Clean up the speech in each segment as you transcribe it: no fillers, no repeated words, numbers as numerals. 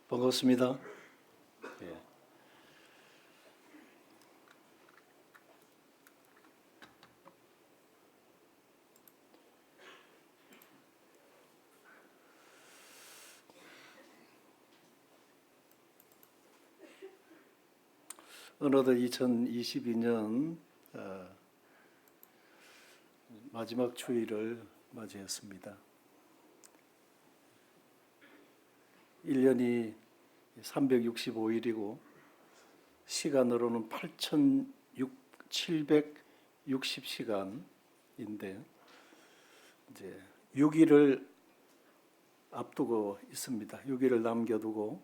반갑습니다. 예. 어느덧 2022년 마지막 주일을 맞이했습니다. 1년이 365일이고 시간으로는 8,760시간인데 이제 6일을 앞두고 있습니다. 6일을 남겨두고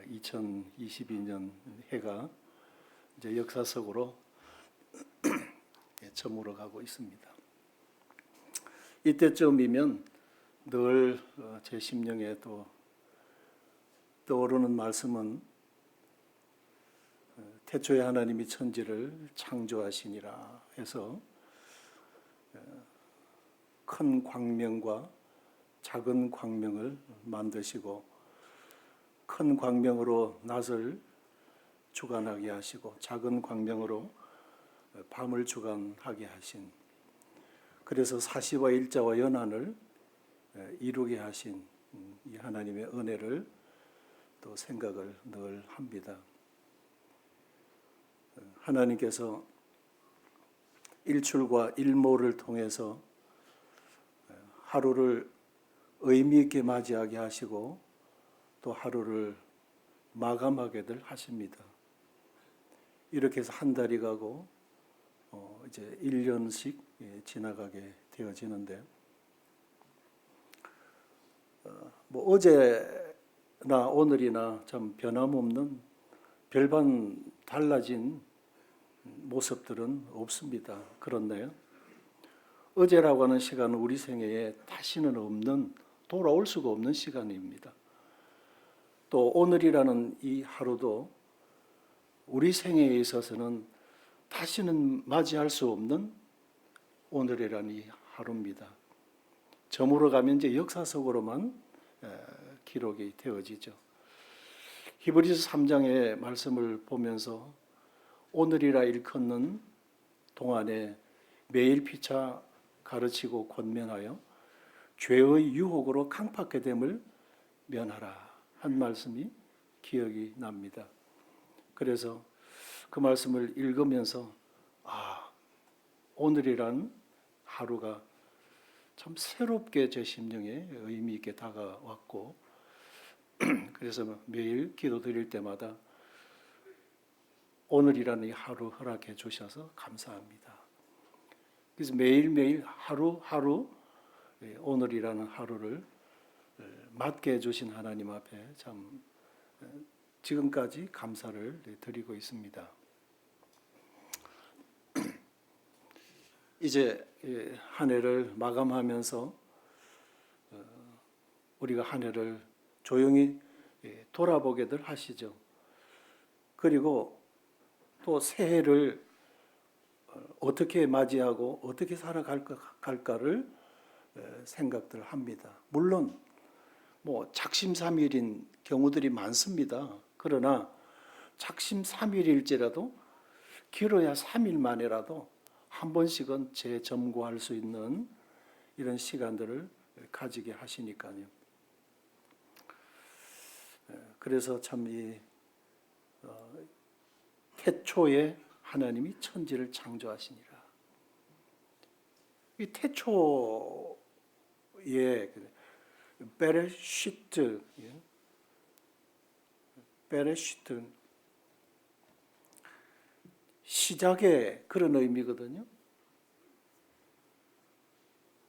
2022년 해가 이제 역사 속으로 저물어 가고 있습니다. 이때쯤이면 늘 제 심령에 또 떠오르는 말씀은 태초에 하나님이 천지를 창조하시니라 해서 큰 광명과 작은 광명을 만드시고 큰 광명으로 낮을 주관하게 하시고 작은 광명으로 밤을 주관하게 하신, 그래서 사시와 일자와 연한을 이루게 하신 이 하나님의 은혜를 또 생각을 늘 합니다. 하나님께서 일출과 일모를 통해서 하루를 의미 있게 맞이하게 하시고 또 하루를 마감하게들 하십니다. 이렇게 해서 한 달이 가고 이제 1년씩 지나가게 되어지는데 뭐 어제나 오늘이나 참 변함없는 별반 달라진 모습들은 없습니다. 그렇네요. 어제라고 하는 시간은 우리 생애에 다시는 없는, 돌아올 수가 없는 시간입니다. 또 오늘이라는 이 하루도 우리 생애에 있어서는 다시는 맞이할 수 없는 오늘이라는 이 하루입니다. 저물어 가면 이제 역사 속으로만 기록이 되어지죠. 히브리서 3장의 말씀을 보면서 오늘이라 일컫는 동안에 매일 피차 가르치고 권면하여 죄의 유혹으로 강팍해 됨을 면하라 한 말씀이 기억이 납니다. 그래서 그 말씀을 읽으면서 오늘이란 하루가 참 새롭게 제 심령에 의미 있게 다가왔고 그래서 매일 기도 드릴 때마다 오늘이라는 이 하루 허락해 주셔서 감사합니다. 그래서 매일매일 하루하루 오늘이라는 하루를 맞게 해주신 하나님 앞에 참 지금까지 감사를 드리고 있습니다. 이제 한 해를 마감하면서 우리가 한 해를 조용히 돌아보게들 하시죠. 그리고 또 새해를 어떻게 맞이하고 어떻게 살아갈까를 생각들 합니다. 물론 뭐 작심삼일인 경우들이 많습니다. 그러나 작심삼일일지라도 길어야 3일 만에라도 한 번씩은 재점고할 수 있는 이런 시간들을 가지게 하시니까요. 그래서 참 이 태초에 하나님이 천지를 창조하시니라. 이 태초에 베레시트, 시작의 그런 의미거든요.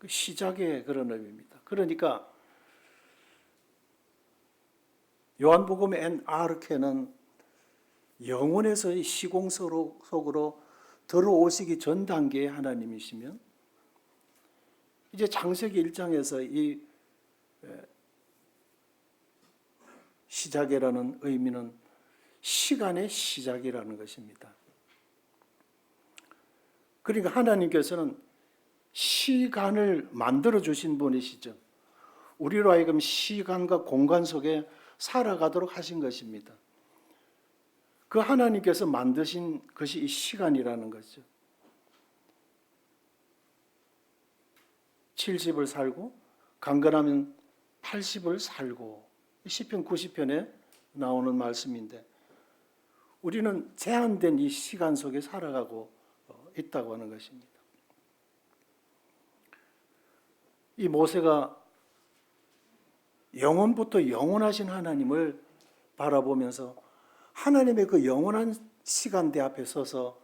시작의 그런 의미입니다. 그러니까 요한복음의 엔아르케는 영혼에서의 시공 속으로 들어오시기 전 단계의 하나님이시면 이제 창세기 1장에서 이 시작이라는 의미는 시간의 시작이라는 것입니다. 그러니까 하나님께서는 시간을 만들어 주신 분이시죠. 우리로 하여금 시간과 공간 속에 살아가도록 하신 것입니다. 그 하나님께서 만드신 것이 이 시간이라는 거죠. 70을 살고 강건하면 80을 살고, 시편 90편에 나오는 말씀인데, 우리는 제한된 이 시간 속에 살아가고 있다고 하는 것입니다. 이 모세가 영원부터 영원하신 하나님을 바라보면서 하나님의 그 영원한 시간대 앞에 서서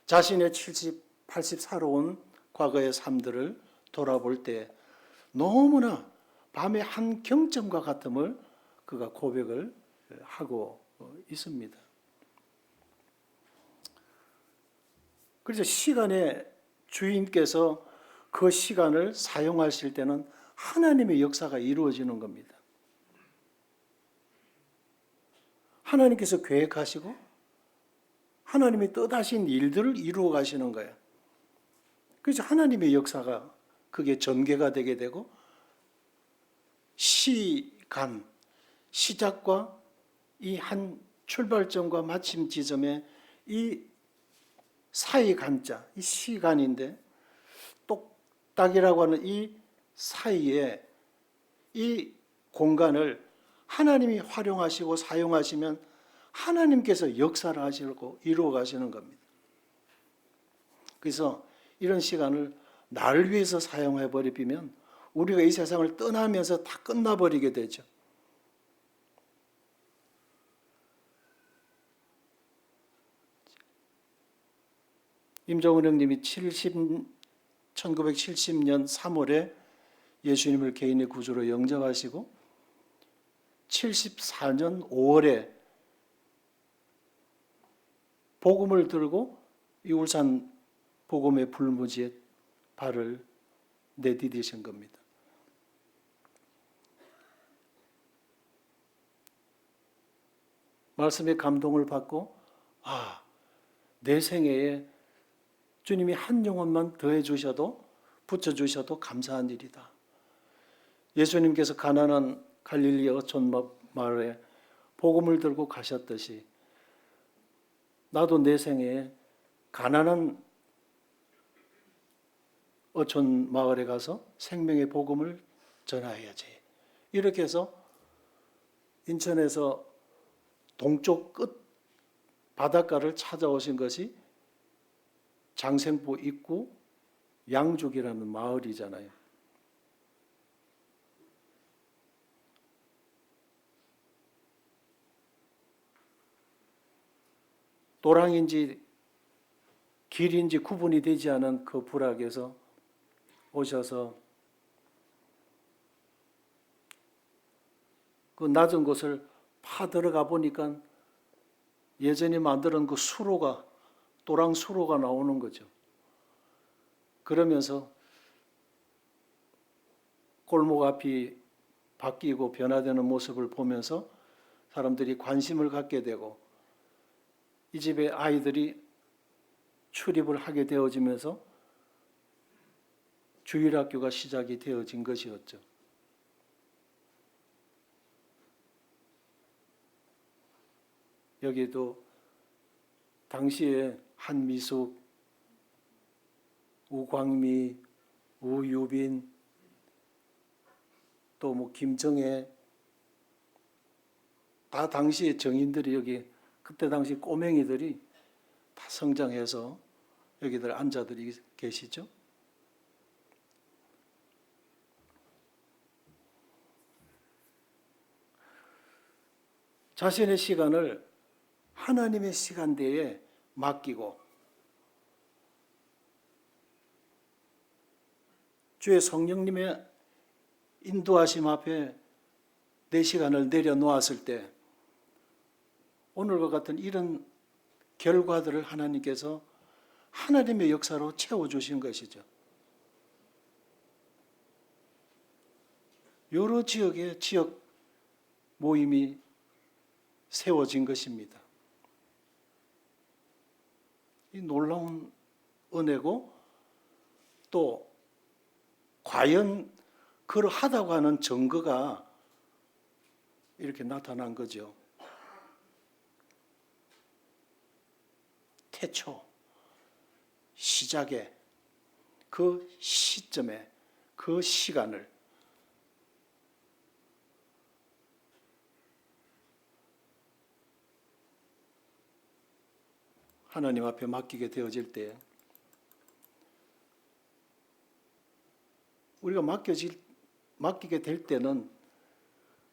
자신의 70, 80 살아온 과거의 삶들을 돌아볼 때 너무나 밤의 한 경점과 같음을 그가 고백을 하고 있습니다. 그래서 시간의 주인께서 그 시간을 사용하실 때는 하나님의 역사가 이루어지는 겁니다. 하나님께서 계획하시고 하나님이 뜻하신 일들을 이루어 가시는 거예요. 그래서 하나님의 역사가 그게 전개가 되게 되고, 시간, 시작과 이 한 출발점과 마침 지점에 이 사이 간자, 이 시간인데, 똑딱이라고 하는 이 사이에 이 공간을 하나님이 활용하시고 사용하시면 하나님께서 역사를 하시고 이루어 가시는 겁니다. 그래서 이런 시간을 나를 위해서 사용해 버리면 우리가 이 세상을 떠나면서 다 끝나버리게 되죠. 임종은 형님이 1970년 3월에 예수님을 개인의 구주로 영접하시고 74년 5월에 복음을 들고 이 울산 복음의 불무지에 발을 내디디신 겁니다. 말씀에 감동을 받고, 내 생애에 주님이 한 영혼만 더해 주셔도, 붙여 주셔도 감사한 일이다. 예수님께서 가나안 갈릴리 어촌 마을에 복음을 들고 가셨듯이 나도 내 생애에 가나안 어촌 마을에 가서 생명의 복음을 전해야지. 이렇게 해서 인천에서 동쪽 끝 바닷가를 찾아오신 것이 장생포 입구 양죽이라는 마을이잖아요. 도랑인지 길인지 구분이 되지 않은 그 부락에서 오셔서 그 낮은 곳을 파 들어가 보니까 예전에 만들은 그 수로가, 도랑 수로가 나오는 거죠. 그러면서 골목 앞이 바뀌고 변화되는 모습을 보면서 사람들이 관심을 갖게 되고, 이 집의 아이들이 출입을 하게 되어지면서 주일학교가 시작이 되어진 것이었죠. 여기도 당시에 한미숙, 우광미, 우유빈, 또 뭐 김정혜, 다 당시의 정인들이 여기, 그때 당시 꼬맹이들이 다 성장해서 여기들 앉아들이 계시죠. 자신의 시간을 하나님의 시간대에 맡기고 주의 성령님의 인도하심 앞에 내 시간을 내려놓았을 때 오늘과 같은 이런 결과들을 하나님께서 하나님의 역사로 채워주신 것이죠. 여러 지역의 지역 모임이 세워진 것입니다. 이 놀라운 은혜고, 또 과연 그러하다고 하는 증거가 이렇게 나타난 거죠. 태초, 시작에, 그 시점에, 그 시간을 하나님 앞에 맡기게 되어질 때 우리가 맡기게 될 때는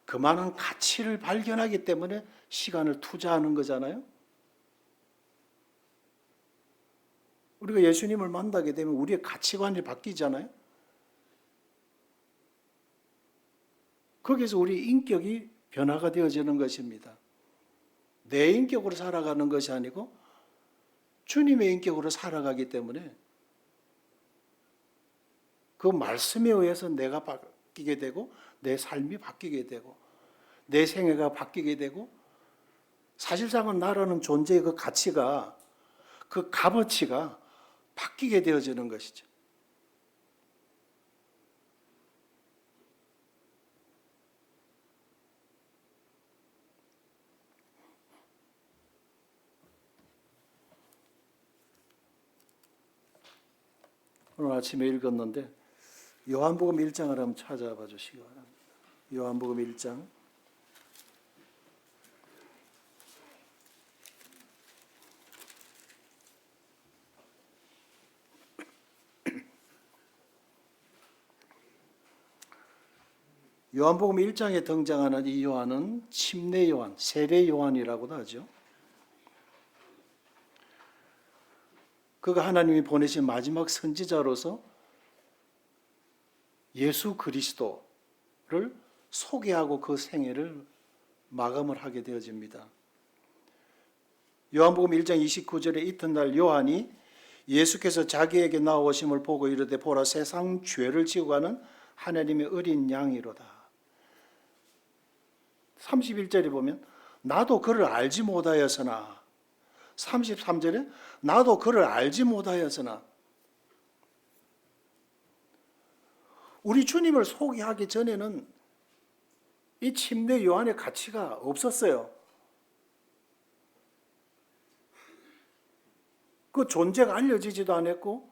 그 많은 가치를 발견하기 때문에 시간을 투자하는 거잖아요. 우리가 예수님을 만나게 되면 우리의 가치관이 바뀌잖아요. 거기서 우리 인격이 변화가 되어지는 것입니다. 내 인격으로 살아가는 것이 아니고 주님의 인격으로 살아가기 때문에 그 말씀에 의해서 내가 바뀌게 되고 내 삶이 바뀌게 되고 내 생애가 바뀌게 되고 사실상은 나라는 존재의 그 가치가 그 값어치가 바뀌게 되어지는 것이죠. 오늘 아침에 읽었는데 요한복음 1장을 한번 찾아봐 주시기 바랍니다. 요한복음 1장 요한복음 1장에 등장하는 이 요한은 침례 요한, 세례 요한이라고도 하죠. 그가 하나님이 보내신 마지막 선지자로서 예수 그리스도를 소개하고 그 생애를 마감을 하게 되어집니다. 요한복음 1장 29절에 이튿날 요한이 예수께서 자기에게 나오심을 보고 이르되 보라 세상 죄를 지고 가는 하나님의 어린 양이로다. 31절에 보면 나도 그를 알지 못하였으나 33절에 나도 그를 알지 못하였으나 우리 주님을 소개하기 전에는 이 침례 요한의 가치가 없었어요. 그 존재가 알려지지도 않았고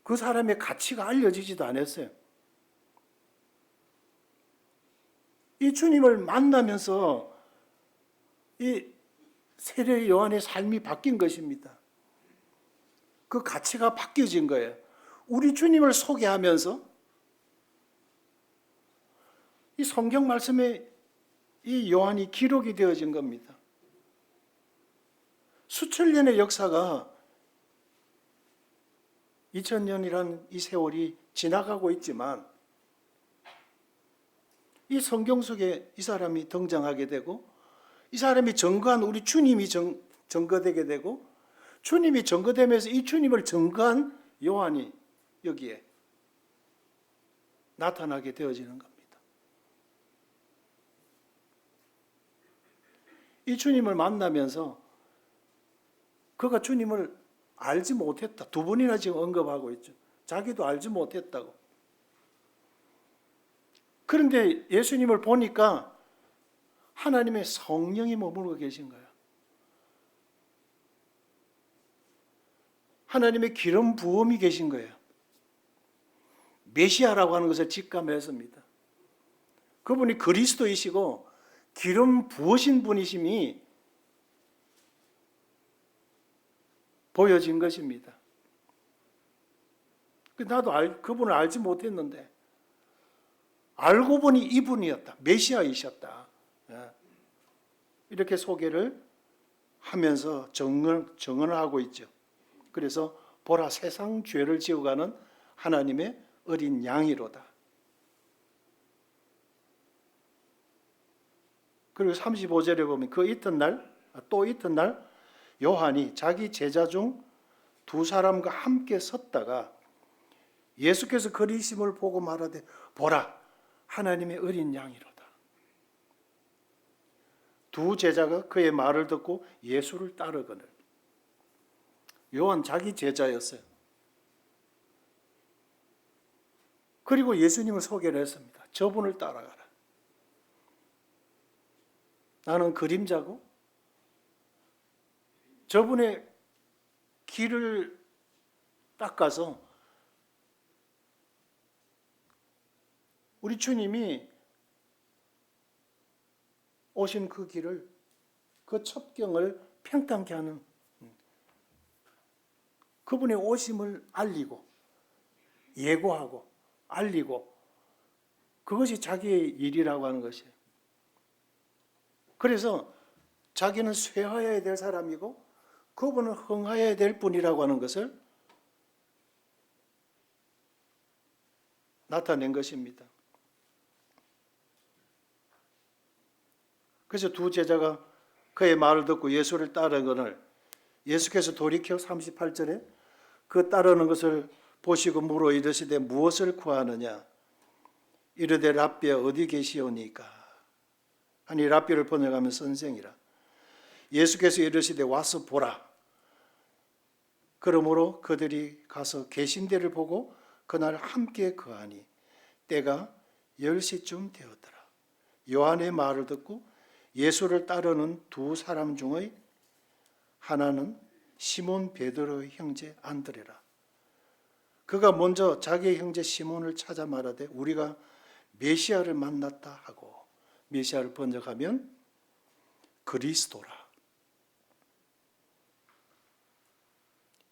그 사람의 가치가 알려지지도 않았어요. 이 주님을 만나면서 이 세례 요한의 삶이 바뀐 것입니다. 그 가치가 바뀌어진 거예요. 우리 주님을 소개하면서 이 성경 말씀에 이 요한이 기록이 되어진 겁니다. 수천 년의 역사가 2000년이란 이 세월이 지나가고 있지만 이 성경 속에 이 사람이 등장하게 되고 이 사람이 증거한 우리 주님이 증거되게 되고 주님이 증거되면서 이 주님을 증거한 요한이 여기에 나타나게 되어지는 겁니다. 이 주님을 만나면서 그가 주님을 알지 못했다. 두 번이나 지금 언급하고 있죠. 자기도 알지 못했다고. 그런데 예수님을 보니까 하나님의 성령이 머물고 계신 거예요. 하나님의 기름 부음이 계신 거예요. 메시아라고 하는 것을 직감했습니다. 그분이 그리스도이시고 기름 부으신 분이심이 보여진 것입니다. 나도 그분을 알지 못했는데 알고 보니 이분이었다. 메시아이셨다. 이렇게 소개를 하면서 증언을 하고 있죠. 그래서 보라 세상 죄를 지어가는 하나님의 어린 양이로다. 그리고 35절에 보면 그 또 이튿날 요한이 자기 제자 중 두 사람과 함께 섰다가 예수께서 그리심을 보고 말하되 보라 하나님의 어린 양이로다. 두 제자가 그의 말을 듣고 예수를 따르거늘. 요한 자기 제자였어요. 그리고 예수님을 소개를 했습니다. 저분을 따라가라. 나는 그림자고 저분의 길을 닦아서 우리 주님이 오신 그 길을, 그 첩경을 평탄케 하는 그분의 오심을 알리고 예고하고 알리고, 그것이 자기의 일이라고 하는 것이에요. 그래서 자기는 쇠하여야 될 사람이고 그분은 흥하여야 될 분이라고 하는 것을 나타낸 것입니다. 그래서 두 제자가 그의 말을 듣고 예수를 따르거늘 예수께서 돌이켜 38절에 그 따르는 것을 보시고 물어 이르시되 무엇을 구하느냐? 이르되 랍비 어디 계시오니까? 아니 랍비를 번역하면 선생이라. 예수께서 이르시되 와서 보라. 그러므로 그들이 가서 계신 데를 보고 그날 함께 거하니 때가 10시쯤 되었더라. 요한의 말을 듣고 예수를 따르는 두 사람 중의 하나는 시몬 베드로의 형제 안드레라. 그가 먼저 자기의 형제 시몬을 찾아 말하되 우리가 메시아를 만났다 하고, 메시아를 번역하면 그리스도라.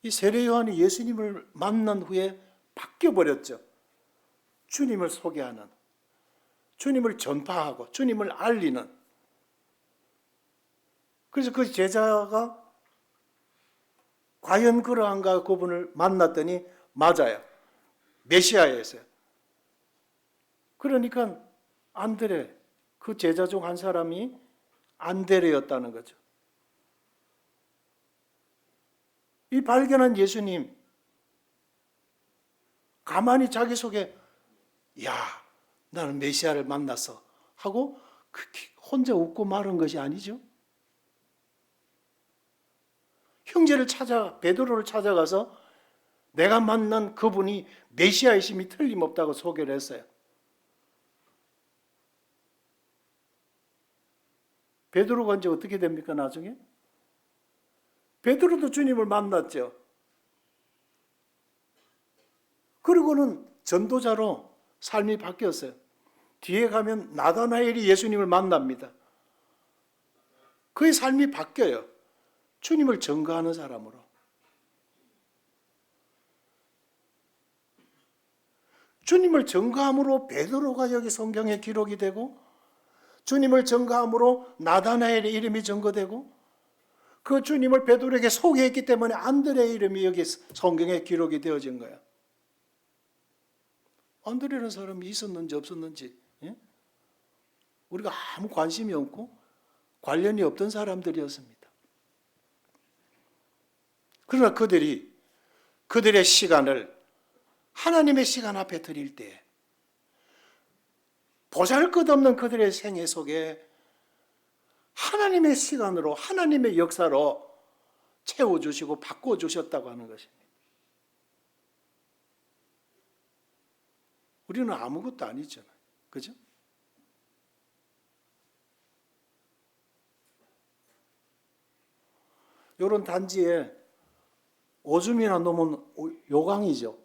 이 세례 요한이 예수님을 만난 후에 바뀌어버렸죠. 주님을 소개하는, 주님을 전파하고 주님을 알리는. 그래서 그 제자가 과연 그러한가 그분을 만났더니 맞아요. 메시아였어요. 그러니까 안드레, 그 제자 중 한 사람이 안드레였다는 거죠. 이 발견한 예수님, 가만히 자기 속에 야, 나는 메시아를 만났어 하고 혼자 웃고 말은 것이 아니죠. 형제를 찾아, 베드로를 찾아가서 내가 만난 그분이 메시아이심이 틀림없다고 소개를 했어요. 베드로가 이제 어떻게 됩니까, 나중에? 베드로도 주님을 만났죠. 그리고는 전도자로 삶이 바뀌었어요. 뒤에 가면 나다나엘이 예수님을 만납니다. 그의 삶이 바뀌어요. 주님을 증거하는 사람으로. 주님을 증거함으로 베드로가 여기 성경에 기록이 되고, 주님을 증거함으로 나다나엘의 이름이 증거되고, 그 주님을 베드로에게 소개했기 때문에 안드레의 이름이 여기 성경에 기록이 되어진 거야. 안드레라는 사람이 있었는지 없었는지 우리가 아무 관심이 없고 관련이 없던 사람들이었습니다. 그러나 그들의 시간을 하나님의 시간 앞에 드릴 때 보잘것없는 그들의 생애 속에 하나님의 시간으로, 하나님의 역사로 채워주시고 바꿔주셨다고 하는 것입니다. 우리는 아무것도 아니잖아요. 그죠? 이런 단지에 오줌이나 놓으면 요강이죠.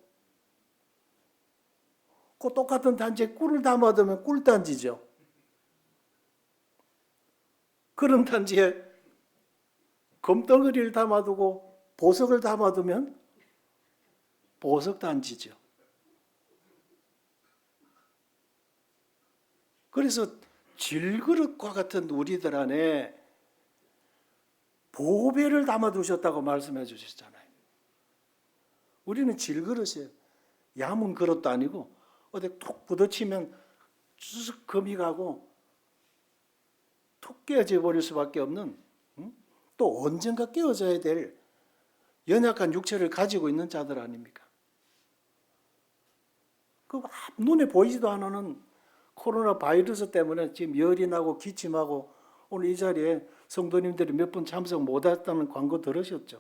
그 똑같은 단지에 꿀을 담아두면 꿀단지죠. 그런 단지에 금덩어리를 담아두고 보석을 담아두면 보석단지죠. 그래서 질그릇과 같은 우리들 안에 보배를 담아두셨다고 말씀해 주셨잖아요. 우리는 질그릇이에요. 얇은 그릇도 아니고 어디 톡 부딪히면 쭉 금이 가고 톡 깨어져 버릴 수밖에 없는, 또 언젠가 깨어져야 될 연약한 육체를 가지고 있는 자들 아닙니까? 그 눈에 보이지도 않는 코로나 바이러스 때문에 지금 열이 나고 기침하고 오늘 이 자리에 성도님들이 몇 분 참석 못했다는 광고 들으셨죠?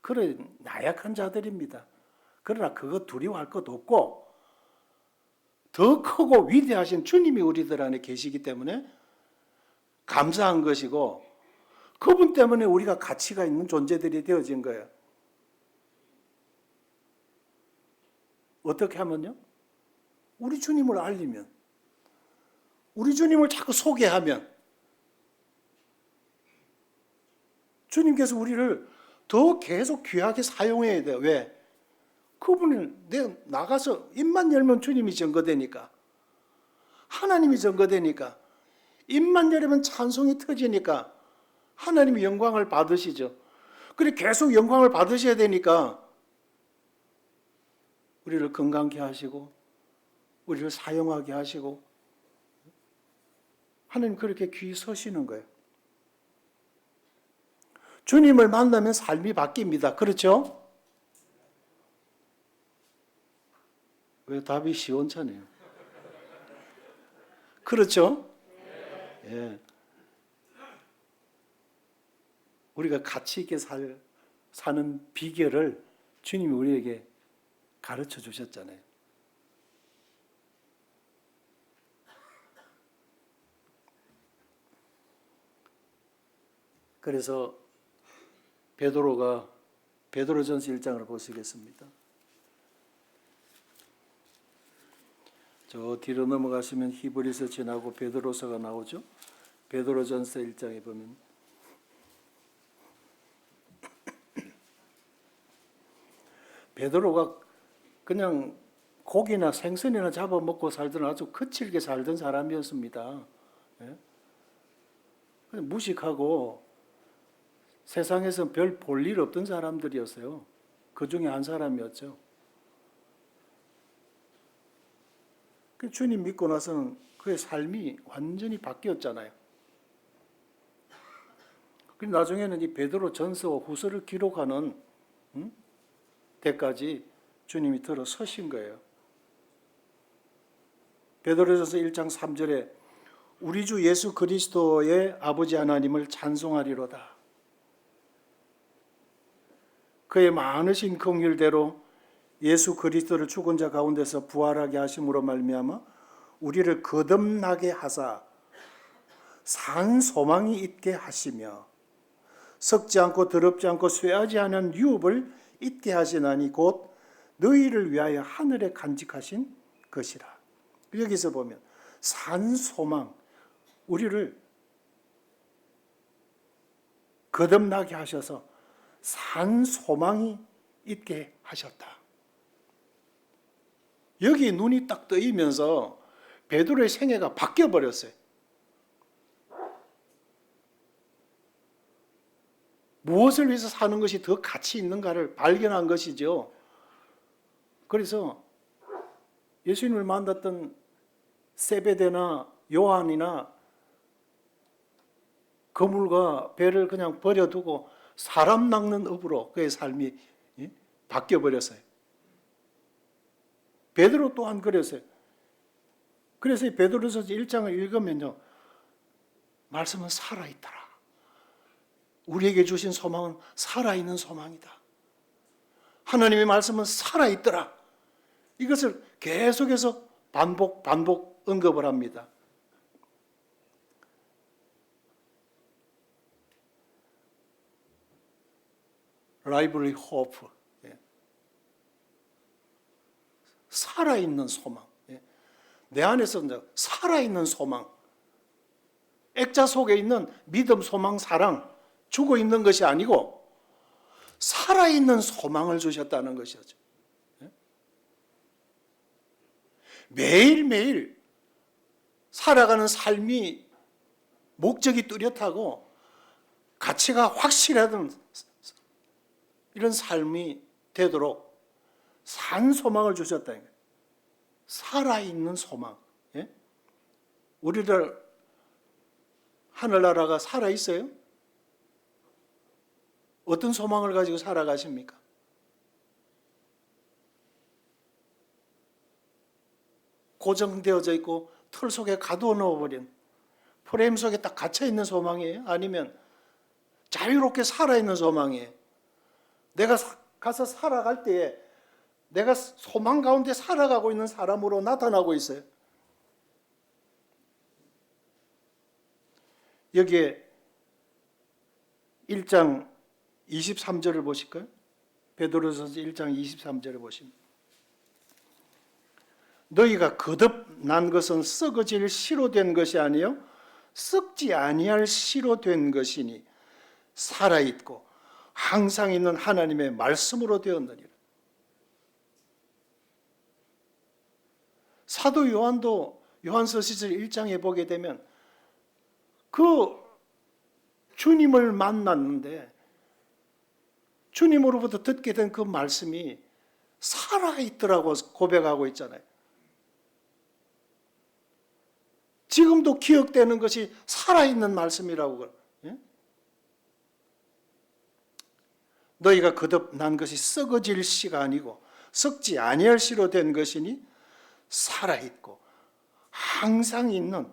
그래, 나약한 자들입니다. 그러나 그거 두려워할 것도 없고 더 크고 위대하신 주님이 우리들 안에 계시기 때문에 감사한 것이고 그분 때문에 우리가 가치가 있는 존재들이 되어진 거예요. 어떻게 하면요? 우리 주님을 알리면, 우리 주님을 자꾸 소개하면 주님께서 우리를 더 계속 귀하게 사용해야 돼요. 왜? 그분을 내가 나가서 입만 열면 주님이 증거되니까, 하나님이 증거되니까, 입만 열면 찬송이 터지니까 하나님이 영광을 받으시죠. 그래 계속 영광을 받으셔야 되니까 우리를 건강케 하시고 우리를 사용하게 하시고 하나님 그렇게 귀히 서시는 거예요. 주님을 만나면 삶이 바뀝니다. 그렇죠? 왜 답이 시원찮아요? 그렇죠? 예. 우리가 가치 있게 사는 비결을 주님이 우리에게 가르쳐 주셨잖아요. 그래서 베드로전서 1장을 보시겠습니다. 저 뒤로 넘어가시면 히브리서 지나고 베드로서가 나오죠. 베드로전서 1장에 보면 베드로가 그냥 고기나 생선이나 잡아먹고 살던 아주 거칠게 살던 사람이었습니다. 예? 그냥 무식하고 세상에서 별 볼 일 없던 사람들이었어요. 그 중에 한 사람이었죠. 주님 믿고 나서는 그의 삶이 완전히 바뀌었잖아요. 나중에는 이 베드로 전서와 후서를 기록하는 때까지 주님이 들어서신 거예요. 베드로전서 1장 3절에 우리 주 예수 그리스도의 아버지 하나님을 찬송하리로다. 그의 많으신 긍휼대로 예수 그리스도를 죽은 자 가운데서 부활하게 하심으로 말미암아 우리를 거듭나게 하사 산 소망이 있게 하시며 썩지 않고 더럽지 않고 쇠하지 않은 유업을 있게 하시나니 곧 너희를 위하여 하늘에 간직하신 것이라. 여기서 보면 산 소망, 우리를 거듭나게 하셔서 산 소망이 있게 하셨다. 여기 눈이 딱 뜨이면서 베드로의 생애가 바뀌어 버렸어요. 무엇을 위해서 사는 것이 더 가치 있는가를 발견한 것이죠. 그래서 예수님을 만났던 세베대나 요한이나 그물과 배를 그냥 버려두고 사람 낚는 업으로 그의 삶이 바뀌어 버렸어요. 베드로 또한 그랬어요. 그래서 베드로서 1장을 읽으면요, 말씀은 살아있더라. 우리에게 주신 소망은 살아있는 소망이다. 하나님의 말씀은 살아있더라. 이것을 계속해서 반복 언급을 합니다. 라이브리 호프, 살아있는 소망. 내 안에서 살아있는 소망. 액자 속에 있는 믿음, 소망, 사랑, 죽어 있는 것이 아니고 살아있는 소망을 주셨다는 것이죠. 매일매일 살아가는 삶이 목적이 뚜렷하고 가치가 확실하던 이런 삶이 되도록 산 소망을 주셨다는 거예요. 살아있는 소망. 우리들 하늘나라가 살아있어요? 어떤 소망을 가지고 살아가십니까? 고정되어져 있고 틀 속에 가두어 넣어버린 프레임 속에 딱 갇혀있는 소망이에요? 아니면 자유롭게 살아있는 소망이에요? 내가 가서 살아갈 때에 내가 소망 가운데 살아가고 있는 사람으로 나타나고 있어요. 여기에 1장 23절을 보실까요? 베드로전서 1장 23절을 보시면 너희가 거듭 난 것은 썩어질 씨로 된 것이 아니요 썩지 아니할 씨로 된 것이니 살아있고 항상 있는 하나님의 말씀으로 되었느니라. 사도 요한도 요한서시서 1장에 보게 되면 그 주님을 만났는데 주님으로부터 듣게 된 그 말씀이 살아있더라고 고백하고 있잖아요. 지금도 기억되는 것이 살아있는 말씀이라고. 예? 너희가 거듭 난 것이 썩어질 씨가 아니고 썩지 아니할 씨로 된 것이니 살아있고 항상 있는,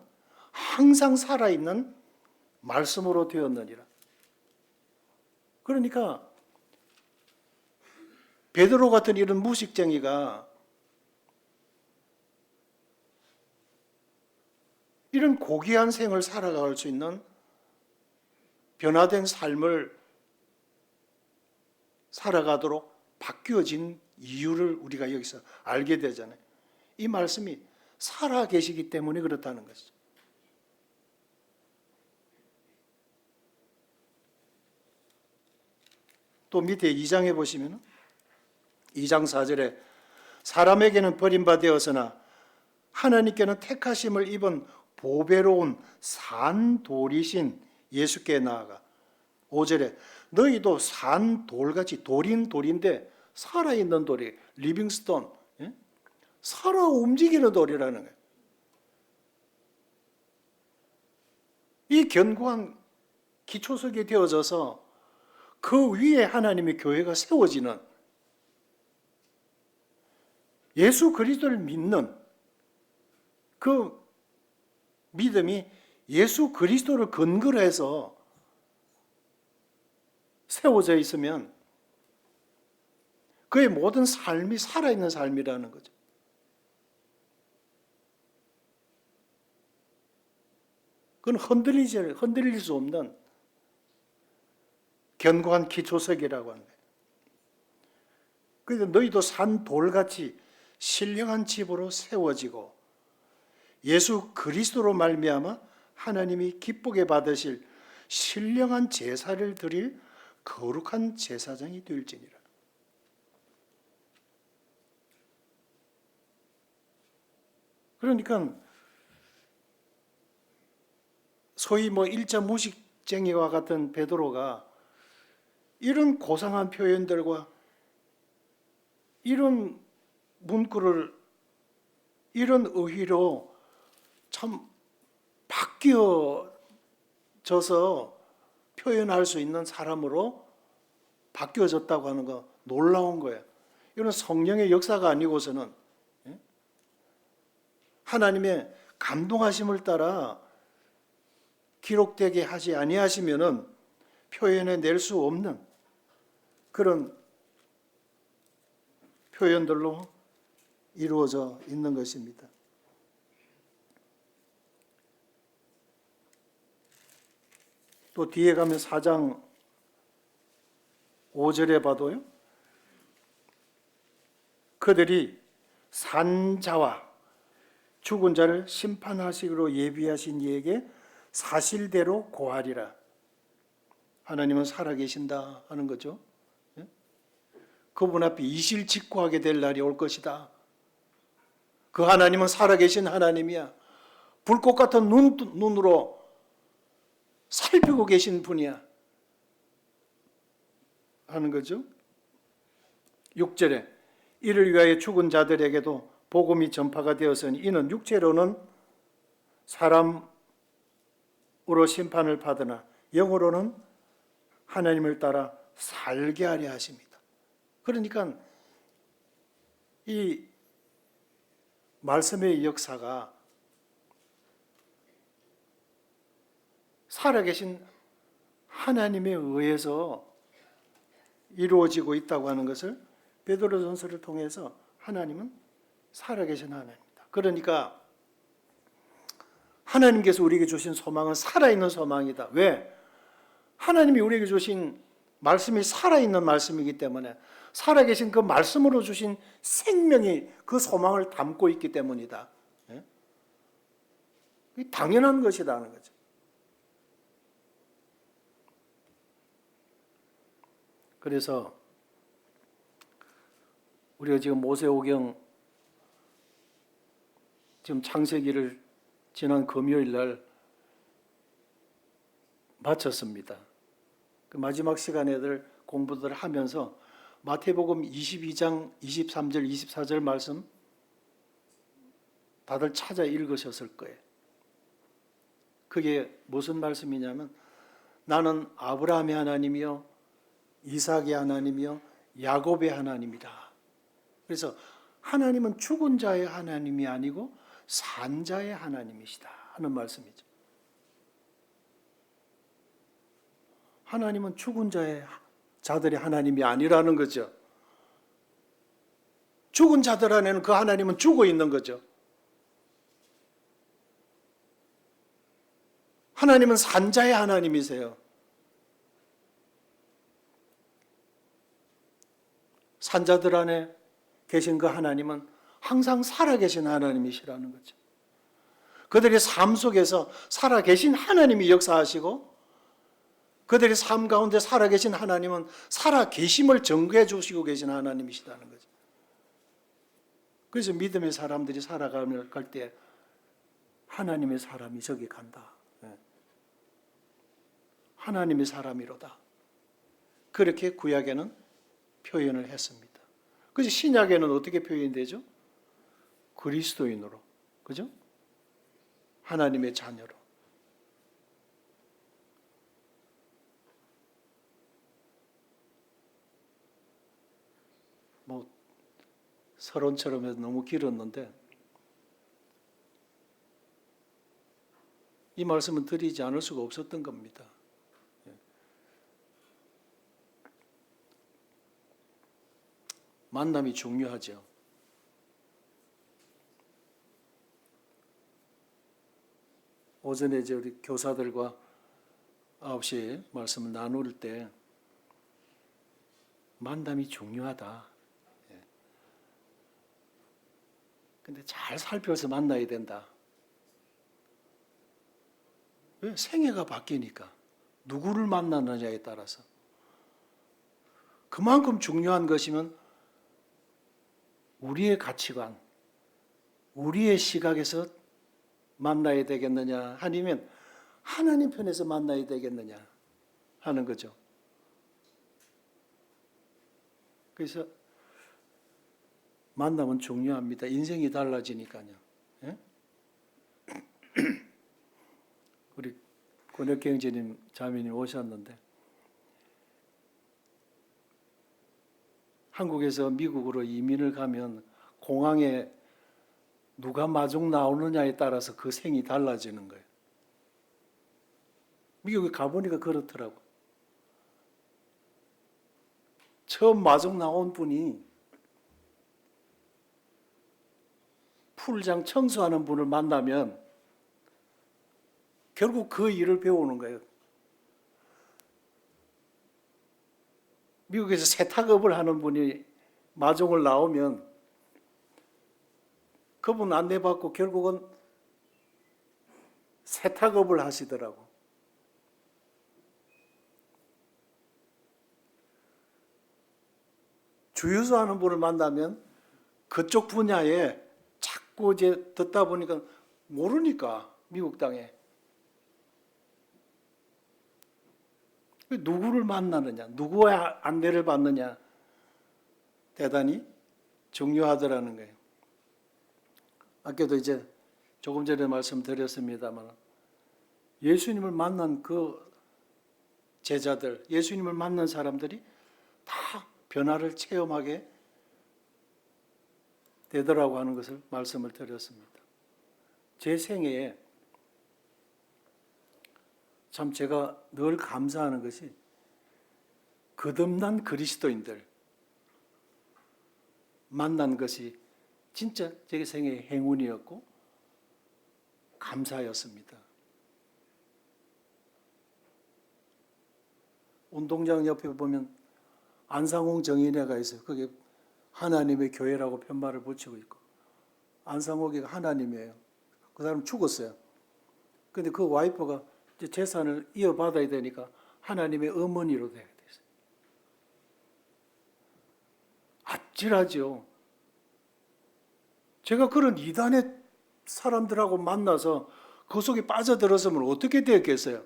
항상 살아있는 말씀으로 되었느니라. 그러니까 베드로 같은 이런 무식쟁이가 이런 고귀한 생을 살아갈 수 있는 변화된 삶을 살아가도록 바뀌어진 이유를 우리가 여기서 알게 되잖아요. 이 말씀이 살아 계시기 때문에 그렇다는 것이죠. 또 밑에 2장에 보시면 2장 4절에 사람에게는 버림받되었으나 하나님께는 택하심을 입은 보배로운 산돌이신 예수께 나아가 5절에 너희도 산돌같이 돌인 돌인데 살아있는 돌이 리빙스톤, 예? 살아 움직이는 돌이라는 거예요. 이 견고한 기초석이 되어져서 그 위에 하나님의 교회가 세워지는 예수 그리스도를 믿는 그 믿음이 예수 그리스도를 근거로 해서 세워져 있으면 그의 모든 삶이 살아있는 삶이라는 거죠. 그건 흔들릴 수 없는 견고한 기초석이라고 하는 거예요. 그래서 너희도 산 돌같이 신령한 집으로 세워지고 예수 그리스도로 말미암아 하나님이 기쁘게 받으실 신령한 제사를 드릴 거룩한 제사장이 될지니라. 그러니까 소위 일자 무식쟁이와 같은 베드로가 이런 고상한 표현들과 이런 문구를 이런 의의로 참 바뀌어져서 표현할 수 있는 사람으로 바뀌어졌다고 하는 거 놀라운 거예요. 이건 성령의 역사가 아니고서는 하나님의 감동하심을 따라 기록되게 하지 아니하시면은 표현해 낼 수 없는 그런 표현들로 이루어져 있는 것입니다. 또 뒤에 가면 4장 5절에 봐도요. 그들이 산자와 죽은 자를 심판하시기로 예비하신 이에게 사실대로 고하리라. 하나님은 살아계신다 하는 거죠. 그분 앞에 이실직고하게 될 날이 올 것이다. 그 하나님은 살아계신 하나님이야. 불꽃 같은 눈으로 살피고 계신 분이야 하는 거죠. 6절에 이를 위하여 죽은 자들에게도 복음이 전파가 되었으니 이는 육체로는 사람으로 심판을 받으나 영으로는 하나님을 따라 살게 하려 하십니다. 그러니까 이 말씀의 역사가 살아계신 하나님에 의해서 이루어지고 있다고 하는 것을 베드로전서를 통해서 하나님은 살아계신 하나님입니다. 그러니까 하나님께서 우리에게 주신 소망은 살아있는 소망이다. 왜? 하나님이 우리에게 주신 말씀이 살아있는 말씀이기 때문에, 살아계신 그 말씀으로 주신 생명이 그 소망을 담고 있기 때문이다. 예? 당연한 것이라는 거죠. 그래서 우리가 지금 모세오경 지금 창세기를 지난 금요일 날 마쳤습니다. 그 마지막 시간에들 공부들 하면서 마태복음 22장 23절 24절 말씀 다들 찾아 읽으셨을 거예요. 그게 무슨 말씀이냐면, 나는 아브라함의 하나님이요 이삭의 하나님이요 야곱의 하나님이다. 그래서 하나님은 죽은 자의 하나님이 아니고 산 자의 하나님이시다 하는 말씀이죠. 하나님은 죽은 자들의 하나님이 아니라는 거죠. 죽은 자들 안에는 그 하나님은 죽어 있는 거죠. 하나님은 산 자의 하나님이세요. 산자들 안에 계신 그 하나님은 항상 살아계신 하나님이시라는 거죠. 그들의 삶 속에서 살아계신 하나님이 역사하시고, 그들의 삶 가운데 살아계신 하나님은 살아계심을 증거해 주시고 계신 하나님이시다는 거죠. 그래서 믿음의 사람들이 살아갈 때 하나님의 사람이 저기 간다. 하나님의 사람이로다. 그렇게 구약에는 표현을 했습니다. 그래서 신약에는 어떻게 표현되죠? 그리스도인으로, 그죠? 하나님의 자녀로. 뭐 서론처럼 해서 너무 길었는데 이 말씀은 드리지 않을 수가 없었던 겁니다. 만남이 중요하죠. 오전에 이제 우리 교사들과 9시에 말씀을 나눌 때 만남이 중요하다. 근데 잘 살펴서 만나야 된다. 왜? 생애가 바뀌니까. 누구를 만나느냐에 따라서. 그만큼 중요한 것이면 우리의 가치관, 우리의 시각에서 만나야 되겠느냐, 아니면 하나님 편에서 만나야 되겠느냐 하는 거죠. 그래서 만남은 중요합니다. 인생이 달라지니까요. 예? 우리 권혁경제님 자매님 오셨는데, 한국에서 미국으로 이민을 가면 공항에 누가 마중 나오느냐에 따라서 그 생이 달라지는 거예요. 미국에 가보니까 그렇더라고. 처음 마중 나온 분이 풀장 청소하는 분을 만나면 결국 그 일을 배우는 거예요. 미국에서 세탁업을 하는 분이 마중을 나오면 그분 안내받고 결국은 세탁업을 하시더라고. 주유소 하는 분을 만나면 그쪽 분야에 자꾸 이제 듣다 보니까 모르니까 미국 땅에 누구를 만나느냐, 누구의 안내를 받느냐 대단히 중요하더라는 거예요. 아까도 이제 조금 전에 말씀드렸습니다만 예수님을 만난 그 제자들, 예수님을 만난 사람들이 다 변화를 체험하게 되더라고 하는 것을 말씀을 드렸습니다. 제 생애에 참 제가 늘 감사하는 것이 거듭난 그리스도인들 만난 것이 진짜 제 생애의 행운이었고, 감사였습니다. 운동장 옆에 보면 안상홍 정인회가 있어요. 그게 하나님의 교회라고 편말을 붙이고 있고, 안상홍이가 하나님이에요. 그 사람 죽었어요. 근데 그 와이프가 이제 재산을 이어받아야 되니까 하나님의 어머니로 되게 됐어요. 아찔하죠. 제가 그런 이단의 사람들하고 만나서 그 속에 빠져들었으면 어떻게 되었겠어요?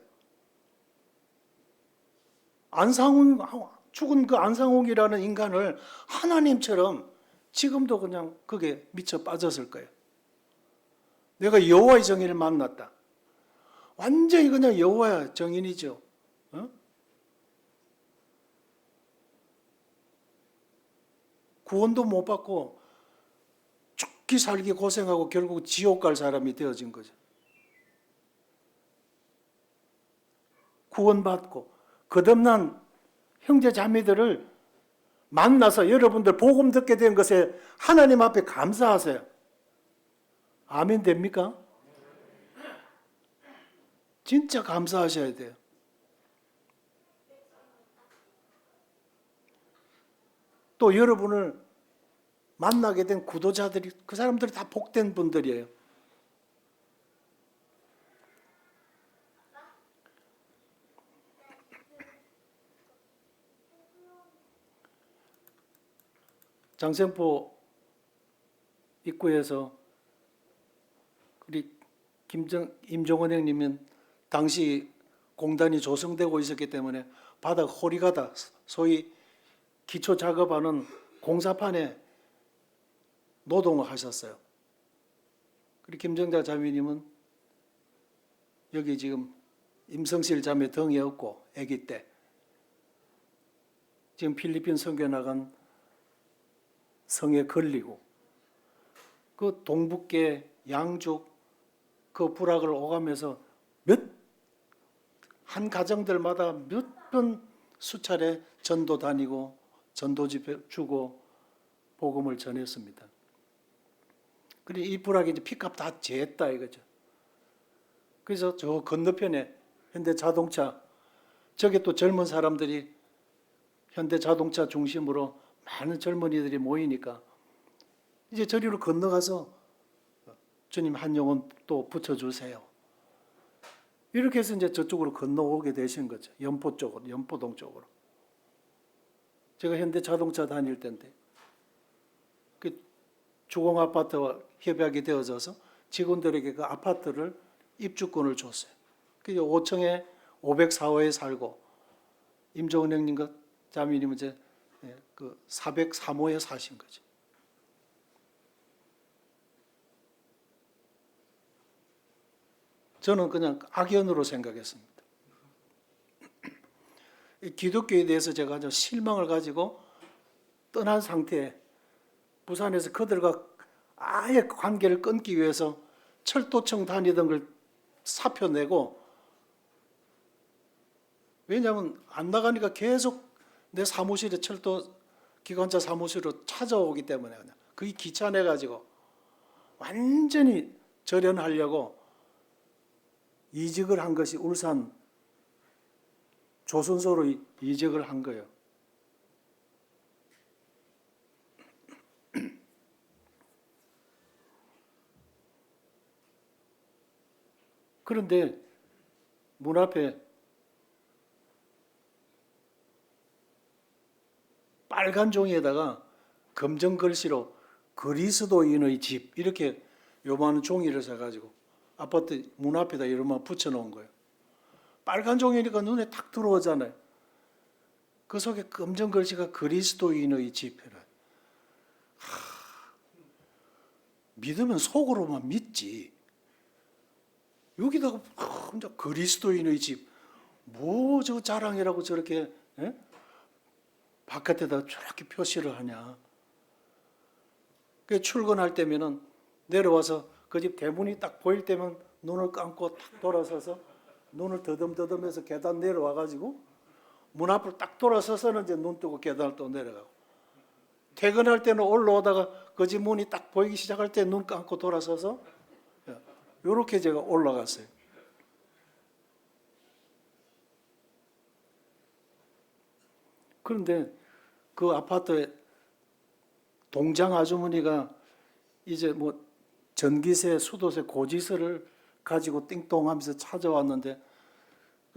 안상홍, 죽은 그 안상홍이라는 인간을 하나님처럼 지금도 그냥 그게 미쳐 빠졌을 거예요. 내가 여호와의 정인을 만났다. 완전히 그냥 여호와의 정인이죠. 어? 구원도 못 받고 죽기 살기 고생하고 결국 지옥 갈 사람이 되어진 거죠. 구원받고 거듭난 형제 자매들을 만나서 여러분들 복음 듣게 된 것에 하나님 앞에 감사하세요. 아멘 됩니까? 진짜 감사하셔야 돼요. 또 여러분을 만나게 된 구도자들이 그 사람들이 다 복된 분들이에요. 장생포 입구에서 우리 임종원 형님은 당시 공단이 조성되고 있었기 때문에 바닥 호리가다 소위 기초 작업하는 공사판에 노동을 하셨어요. 그리고 김정자 자매님은 여기 지금 임성실 자매 등에 업고 아기 때 지금 필리핀 선교 나간 성에 걸리고 그 동북계 양쪽 그 불악을 오가면서 한 가정들마다 몇 번 수차례 전도 다니고 전도 집회 주고 복음을 전했습니다. 그리고 이 불악이 이제 피값 다 제했다 이거죠. 그래서 저 건너편에 현대자동차 저게 또 젊은 사람들이 현대자동차 중심으로 많은 젊은이들이 모이니까 이제 저리로 건너가서 주님 한 영혼 또 붙여주세요. 이렇게 해서 이제 저쪽으로 건너오게 되신 거죠. 연포 쪽으로, 연포동 쪽으로. 제가 현대자동차 다닐 때인데 그 주공아파트와 협약이 되어져서 직원들에게 그 아파트를 입주권을 줬어요. 그래서 5층에 504호에 살고 임종원 형님과 자매님은 이제 그 403호에 사신 거죠. 저는 그냥 악연으로 생각했습니다. 기독교에 대해서 제가 아주 실망을 가지고 떠난 상태에 부산에서 그들과 아예 관계를 끊기 위해서 철도청 다니던 걸 사표 내고, 왜냐하면 안 나가니까 계속 내 사무실에 철도 기관차 사무실로 찾아오기 때문에 그냥 그게 귀찮아가지고 완전히 절연하려고 이직을 한 것이 울산 조선소로 이직을 한 거예요. 그런데 문 앞에 빨간 종이에다가 검정 글씨로 그리스도인의 집 이렇게 요만한 종이를 써가지고 아파트 문 앞에다 이런만 붙여놓은 거예요. 빨간 종이니까 눈에 탁 들어오잖아요. 그 속에 검정 글씨가 그리스도인의 집이라. 믿으면 속으로만 믿지. 여기다가 혼자 그리스도인의 집, 뭐 저 자랑이라고 저렇게 바깥에다 저렇게 표시를 하냐. 그 출근할 때면은 내려와서 그 집 대문이 딱 보일 때면 눈을 감고 탁 돌아서서 눈을 더듬더듬해서 계단 내려와 가지고 문 앞을 딱 돌아서서는 이제 눈 뜨고 계단을 또 내려가고, 퇴근할 때는 올라오다가 그 집 문이 딱 보이기 시작할 때 눈 감고 돌아서서 요렇게 제가 올라갔어요. 그런데 그 아파트에 동장 아주머니가 이제 뭐 전기세, 수도세, 고지서를 가지고 띵동하면서 찾아왔는데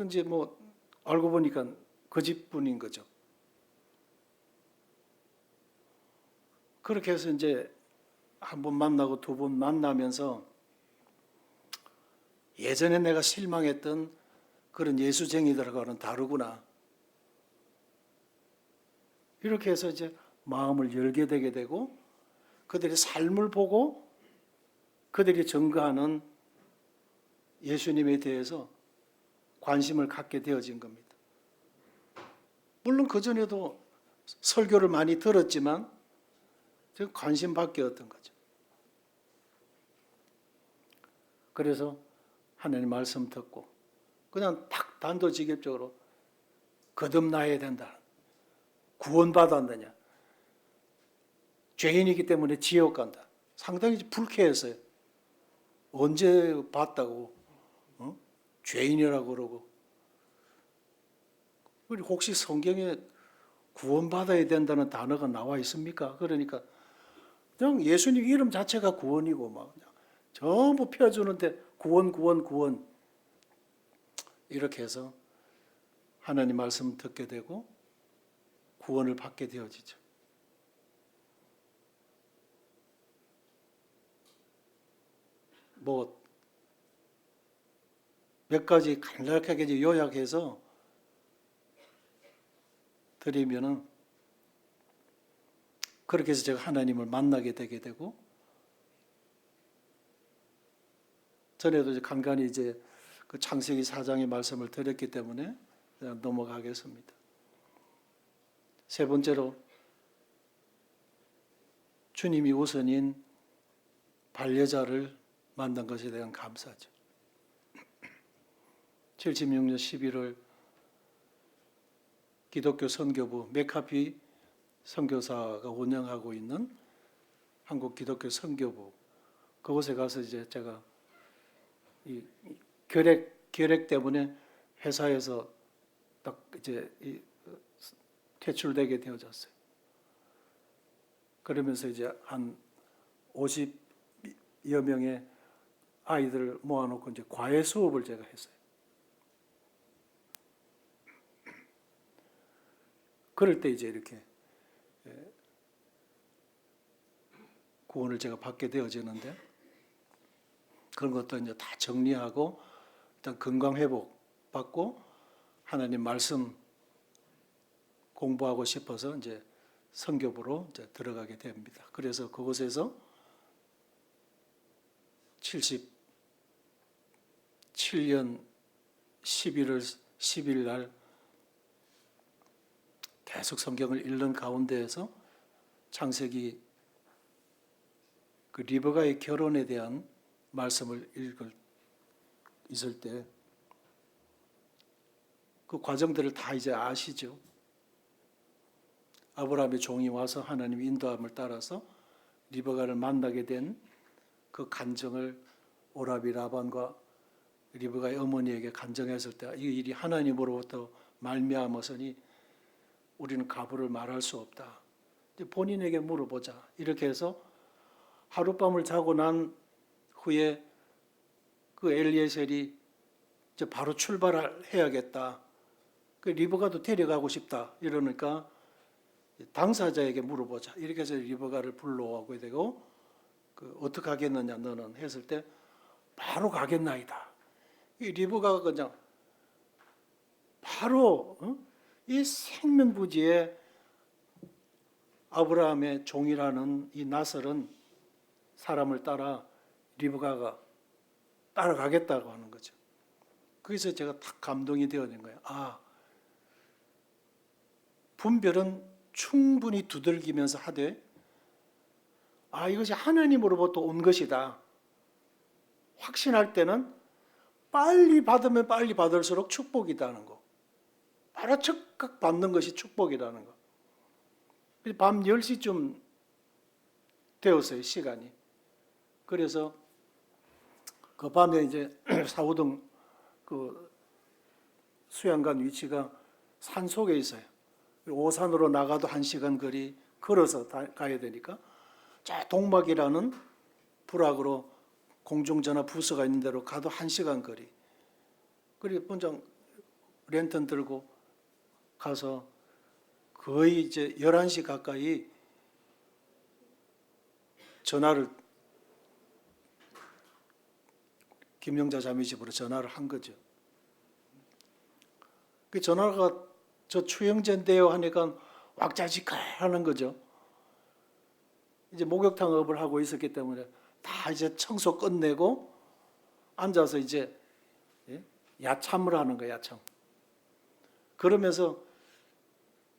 이제 뭐 알고 보니까 그 집분인 거죠. 그렇게 해서 이제 한 번 만나고 두 번 만나면서 예전에 내가 실망했던 그런 예수쟁이들하고는 다르구나. 이렇게 해서 이제 마음을 열게 되게 되고 그들의 삶을 보고 그들이 증거하는 예수님에 대해서 관심을 갖게 되어진 겁니다. 물론 그전에도 설교를 많이 들었지만 관심 받게였던 거죠. 그래서 하나님 말씀 듣고 그냥 딱 단도직입적으로 거듭나야 된다. 구원받았느냐. 죄인이기 때문에 지옥 간다. 상당히 불쾌했어요. 언제 봤다고 죄인이라고 그러고. 그리고 혹시 성경에 구원받아야 된다는 단어가 나와 있습니까? 그러니까 그냥 예수님 이름 자체가 구원이고 막 그냥 전부 펴주는데 구원 이렇게 해서 하나님 말씀 듣게 되고 구원을 받게 되어지죠. 뭐 몇 가지 간략하게 요약해서 드리면은 그렇게 해서 제가 하나님을 만나게 되게 되고 전에도 이제 간간히 이제 그 창세기 4장의 말씀을 드렸기 때문에 그냥 넘어가겠습니다. 세 번째로 주님이 우선인 반려자를 만난 것에 대한 감사죠. 76년 11월 기독교 선교부 맥카피 선교사가 운영하고 있는 한국 기독교 선교부 그곳에 가서 이제 제가 이 결핵 때문에 회사에서 딱 이제 퇴출되게 되어졌어요. 그러면서 이제 한 50여 명의 아이들을 모아놓고 이제 과외 수업을 제가 했어요. 그럴 때 이제 이렇게 구원을 제가 받게 되어지는데 그런 것도 이제 다 정리하고 일단 건강 회복 받고 하나님 말씀 공부하고 싶어서 이제 선교부로 이제 들어가게 됩니다. 그래서 그곳에서 77년 11월 10일 날 계속 성경을 읽는 가운데에서 창세기 그 리브가의 결혼에 대한 말씀을 있을 때 그 과정들을 다 이제 아시죠. 아브라함의 종이 와서 하나님 인도함을 따라서 리브가를 만나게 된 그 간증을 오라비 라반과 리브가의 어머니에게 간증했을 때 이 일이 하나님으로부터 말미암았으니 우리는 가부를 말할 수 없다. 본인에게 물어보자. 이렇게 해서 하룻밤을 자고 난 후에 그 엘리에셀이 이제 바로 출발을 해야겠다. 그 리브가도 데려가고 싶다. 이러니까 당사자에게 물어보자. 이렇게 해서 리브가를 불러오게 되고 어떻게 하겠느냐 너는 했을 때 바로 가겠나이다. 이 리브가가 그냥 바로 이 생면부지에 아브라함의 종이라는 이 나설은 사람을 따라 리브가가 따라가겠다고 하는 거죠. 그래서 제가 딱 감동이 되어진 거예요. 분별은 충분히 두들기면서 하되 이것이 하나님으로부터 온 것이다. 확신할 때는 빨리 받으면 빨리 받을수록 축복이라는 거. 바로 즉각 받는 것이 축복이라는 거. 밤 10시쯤 되었어요, 시간이. 그래서 그 밤에 이제 사우동 그 수양관 위치가 산 속에 있어요. 오산으로 나가도 1시간 거리 걸어서 가야 되니까 저 동막이라는 부락으로 공중전화 부서가 있는 데로 가도 1시간 거리. 그리고 본장 랜턴 들고 가서 거의 이제 11시 가까이 전화를 김영자 자매 집으로 전화를 한 거죠. 그 전화가 저 추영제인데요 하니까 왁자지껄하는 거죠. 이제 목욕탕업을 하고 있었기 때문에 다 이제 청소 끝내고 앉아서 이제 야참을 하는 거야, 야참. 그러면서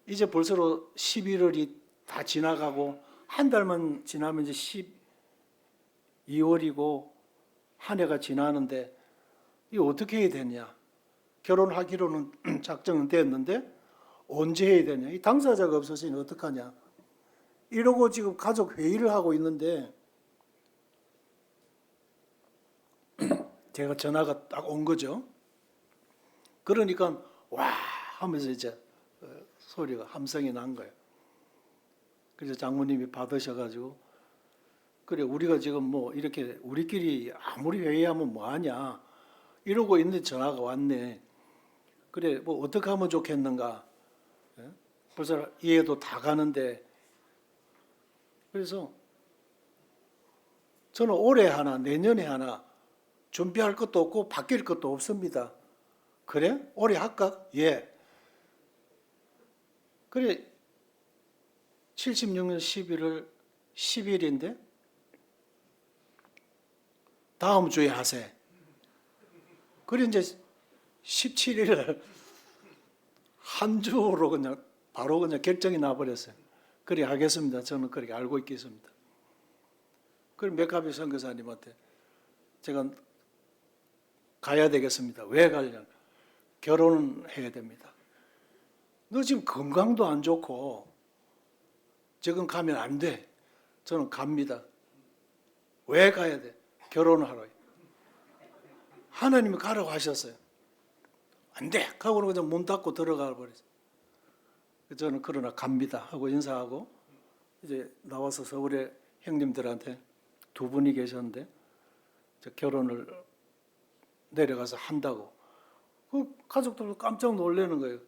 이제 벌써 11월이 다 지나가고 한 달만 지나면 이제 12월이고 한 해가 지나는데 이거 어떻게 해야 되냐? 결혼하기로는 작정은 됐는데 언제 해야 되냐? 이 당사자가 없어서는 어떡하냐? 이러고 지금 가족 회의를 하고 있는데 제가 전화가 딱 온 거죠. 그러니까 와 하면서 이제 소리가 함성이 난 거예요. 그래서 장모님이 받으셔가지고 그래 우리가 지금 뭐 이렇게 우리끼리 아무리 회의하면 뭐하냐 이러고 있는데 전화가 왔네. 그래 뭐 어떻게 하면 좋겠는가. 벌써 이해도 다 가는데 그래서 저는 올해 하나 내년에 하나 준비할 것도 없고 바뀔 것도 없습니다. 그래? 올해 할까? 예. 그래 76년 11월 10일인데 다음 주에 하세. 그래 이제 17일 한 주로 그냥 바로 그냥 결정이 나버렸어요. 그래 하겠습니다. 저는 그렇게 알고 있겠습니다. 그럼 맥가비 선교사님한테 제가 가야 되겠습니다. 왜 가려냐? 결혼은 해야 됩니다. 너 지금 건강도 안 좋고 지금 가면 안 돼. 저는 갑니다. 왜 가야 돼? 결혼을 하러. 하나님이 가라고 하셨어요. 안 돼. 하고 그냥 문 닫고 들어가 버렸어요. 저는 그러나 갑니다 하고 인사하고 이제 나와서 서울에 형님들한테 두 분이 계셨는데 결혼을 내려가서 한다고. 그 가족들도 깜짝 놀라는 거예요.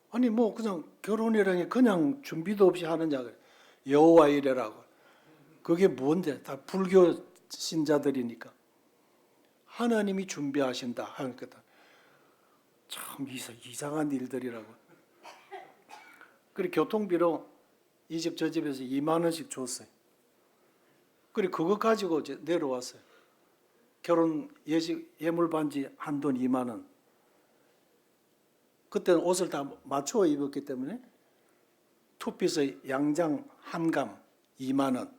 아니 뭐 그냥 결혼이라니 그냥 준비도 없이 하느냐. 여호와 이래라고. 그게 뭔데? 다 불교 신자들이니까. 하나님이 준비하신다 하니까 참 이상한 일들이라고. 그리고 교통비로 이 집 저 집에서 2만 원씩 줬어요. 그리고 그거 가지고 이제 내려왔어요. 결혼 예물 반지 한 돈 2만 원. 그때는 옷을 다 맞추어 입었기 때문에 투피스 양장 한감 2만 원.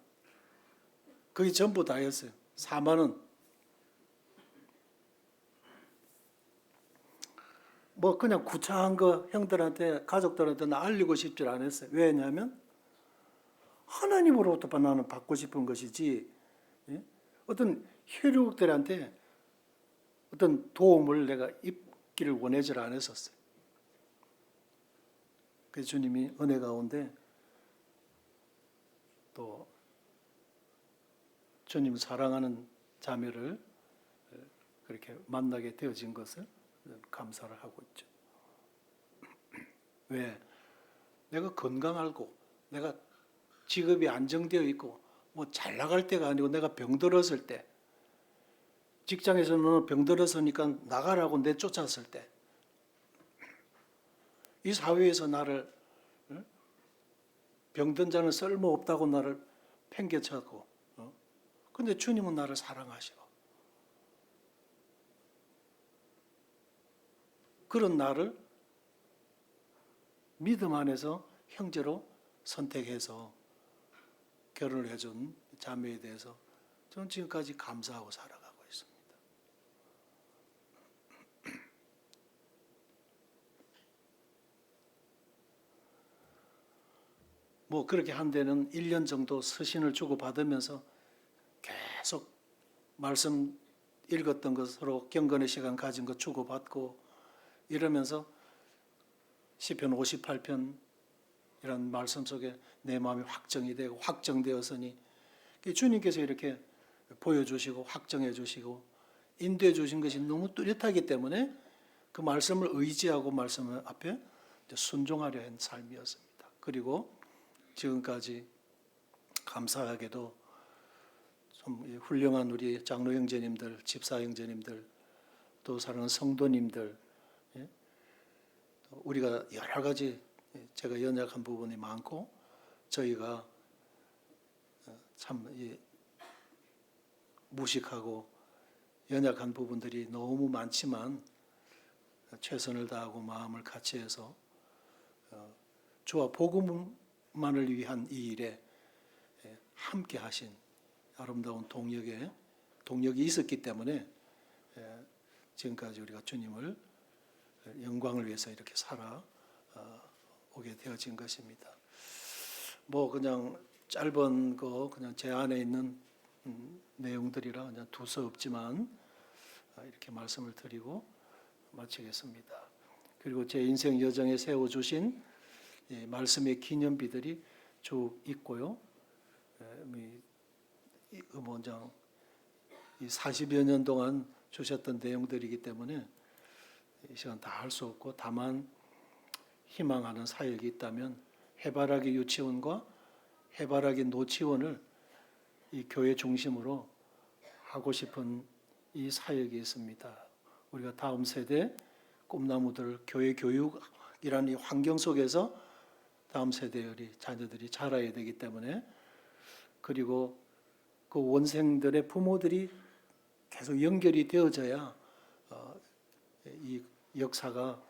그게 전부 다였어요. 4만 원. 뭐 그냥 구차한 거 형들한테 가족들한테 나 알리고 싶지 않았어요. 왜냐하면 하나님으로부터 나는 받고 싶은 것이지 어떤 혈육들한테 어떤 도움을 내가 입기를 원하지 않았었어요. 그래서 주님이 은혜 가운데 또 주님을 사랑하는 자매를 그렇게 만나게 되어진 것을 감사를 하고 있죠. 왜? 내가 건강하고 내가 직업이 안정되어 있고 뭐 잘 나갈 때가 아니고 내가 병들었을 때 직장에서는 병들었으니까 나가라고 내쫓았을 때 이 사회에서 나를 병든 자는 쓸모없다고 나를 팽개쳤고 근데 주님은 나를 사랑하시고 그런 나를 믿음 안에서 형제로 선택해서 결혼을 해준 자매에 대해서 저는 지금까지 감사하고 살아가고 있습니다. 뭐 그렇게 한 데는 1년 정도 서신을 주고받으면서 계속 말씀 읽었던 것 서로 경건의 시간 가진 거 주고받고 이러면서 시편 58편 이런 말씀 속에 내 마음이 확정이 되고 확정되었으니 주님께서 이렇게 보여주시고 확정해 주시고 인도해 주신 것이 너무 뚜렷하기 때문에 그 말씀을 의지하고 말씀 앞에 순종하려 한 삶이었습니다. 그리고 지금까지 감사하게도 좀 훌륭한 우리 장로 형제님들, 집사 형제님들, 또 사랑하는 성도님들, 우리가 여러 가지 제가 연약한 부분이 많고 저희가 참 무식하고 연약한 부분들이 너무 많지만 최선을 다하고 마음을 같이 해서 주와 복음만을 위한 이 일에 함께 하신 아름다운 동력이 있었기 때문에 지금까지 우리가 주님을 영광을 위해서 이렇게 살아오게 되어진 것입니다. 뭐 그냥 짧은 거 그냥 제 안에 있는 내용들이라 그냥 두서없지만 이렇게 말씀을 드리고 마치겠습니다. 그리고 제 인생 여정에 세워주신 말씀의 기념비들이 쭉 있고요. 음원장 40여 년 동안 주셨던 내용들이기 때문에 이 시간 다 할 수 없고 다만 희망하는 사역이 있다면 해바라기 유치원과 해바라기 노치원을 이 교회 중심으로 하고 싶은 이 사역이 있습니다. 우리가 다음 세대 꿈나무들 교회 교육이라는 이 환경 속에서 다음 세대의 우리 자녀들이 자라야 되기 때문에 그리고 그 원생들의 부모들이 계속 연결이 되어져야 이 역사가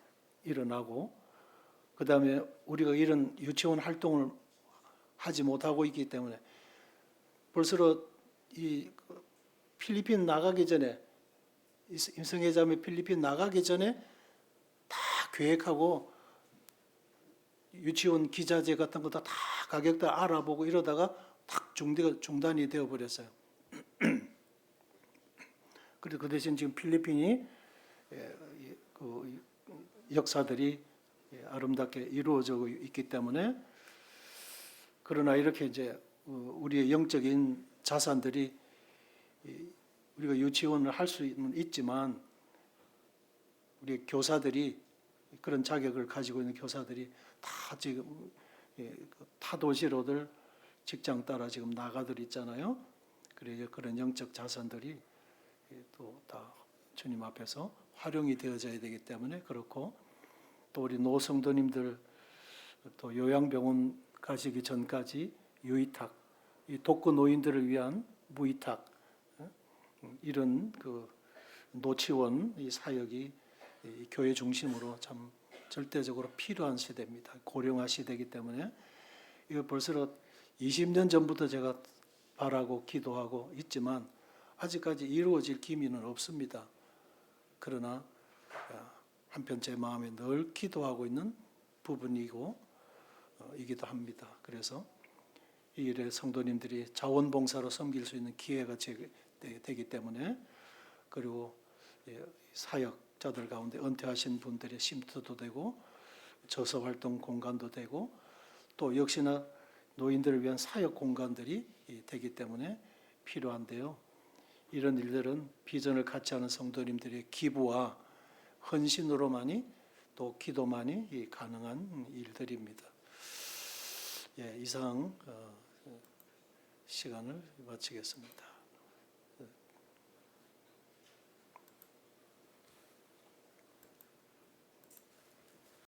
일어나고 그 다음에 우리가 이런 유치원 활동을 하지 못하고 있기 때문에 벌써 이 필리핀 나가기 전에 임성애 자매 필리핀 나가기 전에 다 계획하고 유치원 기자재 같은 거 다 가격들 알아보고 이러다가 탁 중단이 되어 버렸어요. 그리고 그 대신 지금 필리핀이 그 역사들이 아름답게 이루어지고 있기 때문에 그러나 이렇게 이제 우리의 영적인 자산들이 우리가 유치원을 할 수는 있지만 우리 교사들이 그런 자격을 가지고 있는 교사들이 다 지금 타 도시로들 직장 따라 지금 나가들 있잖아요. 그래서 그런 영적 자산들이 또 다 주님 앞에서 활용이 되어져야 되기 때문에 그렇고 또 우리 노성도님들 또 요양병원 가시기 전까지 유의탁, 이 독거 노인들을 위한 무의탁 이런 그 노치원 이 사역이 이 교회 중심으로 참 절대적으로 필요한 시대입니다. 고령화 시대이기 때문에 이거 벌써 20년 전부터 제가 바라고 기도하고 있지만 아직까지 이루어질 기미는 없습니다. 그러나 한편 제 마음에 늘 기도하고 있는 부분이고 이기도 합니다. 그래서 이 일에 성도님들이 자원봉사로 섬길 수 있는 기회가 되기 때문에 그리고 사역자들 가운데 은퇴하신 분들의 쉼터도 되고 저서활동 공간도 되고 또 역시나 노인들을 위한 사역 공간들이 되기 때문에 필요한데요. 이런 일들은 비전을 갖지 않은 성도님들의 기부와 헌신으로만이 또 기도만이 가능한 일들입니다. 이상 시간을 마치겠습니다.